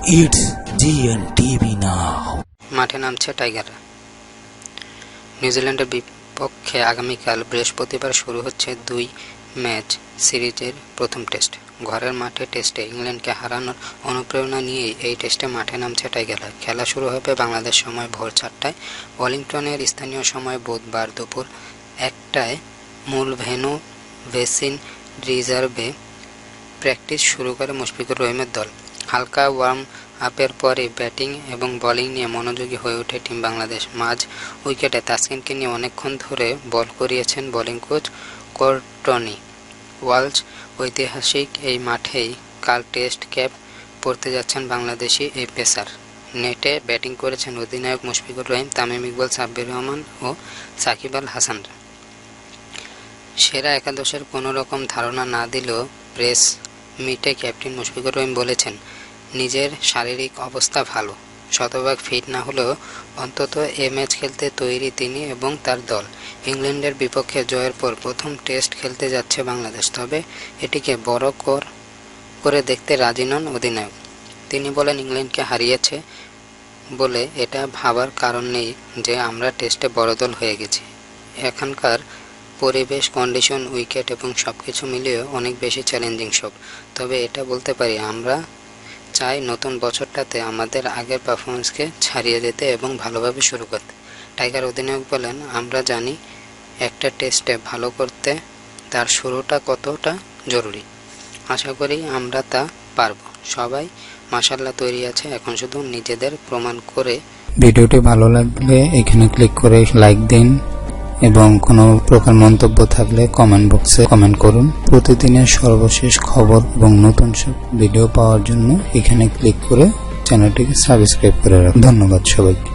It's GNTV now. মাঠে নামছে টাইগাররা। নিউজিল্যান্ডের বিপক্ষে আগামীকাল বৃহস্পতিবার শুরু হচ্ছে 2 ম্যাচ সিরিজের প্রথম টেস্ট। ঘরের মাঠে টেস্টে ইংল্যান্ডকে হারানোর অনুপ্রেরণা নিয়েই এই টেস্টে মাঠে নামছে টাইগাররা। খেলা শুরু হবে বাংলাদেশ সময় ভোর 4টায়। ওয়েলিংটনের স্থানীয় সময় বুধবার দুপুর 1টায় মূল ভেন্যু ভেসিন রিজার্ভে প্র্যাকটিস শুরু করে মুশফিকুর রহিমের দল। হালকা ওয়ার্ম আপের পরে ব্যাটিং এবং বোলিং নিয়ে মনোযোগী হয়ে ওঠে টিম বাংলাদেশ। মাঝ উইকেটে তাসকিনকে নিয়ে অনেকক্ষণ ধরে বল করিয়েছেন বোলিং কোচ কোর্টনি ওয়ালশ। ঐতিহাসিক এই মাঠেই কাল টেস্ট ক্যাপ পড়তে যাচ্ছেন বাংলাদেশি এই পেসার। নেটে ব্যাটিং করেছেন অধিনায়ক মুশফিকুর রহিম, তামিম ইকবাল, সাব্বির রহমান ও সাকিব আল হাসানরা। সেরা একাদশের কোনো রকম ধারণা না দিলেও প্রেস মিটে ক্যাপ্টেন মুশফিকুর রহিম বলেছেন, নিজের শারীরিক অবস্থা ভালো, শতভাগ ফিট না হলেও অন্তত এ ম্যাচ খেলতে তৈরি তিনি এবং তার দল। ইংল্যান্ডের বিপক্ষে জয়ের পর প্রথম টেস্ট খেলতে যাচ্ছে বাংলাদেশ, তবে এটিকে বড় করে দেখতে রাজি নন অধিনায়ক। তিনি বলেন, ইংল্যান্ডকে হারিয়েছে বলে এটা ভাবার কারণ নেই যে আমরা টেস্টে বড় দল হয়ে গেছি। এখানকার পরিবেশ, কন্ডিশন, উইকেট এবং সব কিছু মিলিয়ে অনেক বেশি চ্যালেঞ্জিং সব। তবে এটা বলতে পারি, আমরা চাই নতুন বছরটাতে আমাদের আগের পারফরমেন্সকে ছাড়িয়ে যেতে এবং ভালোভাবে শুরু করতে। টাইগার অধিনায়ক বলেন, আমরা জানি একটা টেস্টে ভালো করতে তার শুরুটা কতটা জরুরি। আশা করি আমরা তা পারব। সবাই মাশাআল্লাহ তৈরি আছে, এখন শুধু নিজেদের প্রমাণ করে। ভিডিওটি ভালো লাগলে এখানে ক্লিক করে লাইক দিন এবং কোনো প্রকার মন্তব্য থাকলে কমেন্ট বক্সে কমেন্ট করুন। প্রতিদিনের সর্বশেষ খবর এবং নতুন সব ভিডিও পাওয়ার জন্য এখানে ক্লিক করে চ্যানেলটিকে সাবস্ক্রাইব করে রাখুন। ধন্যবাদ সবাইকে।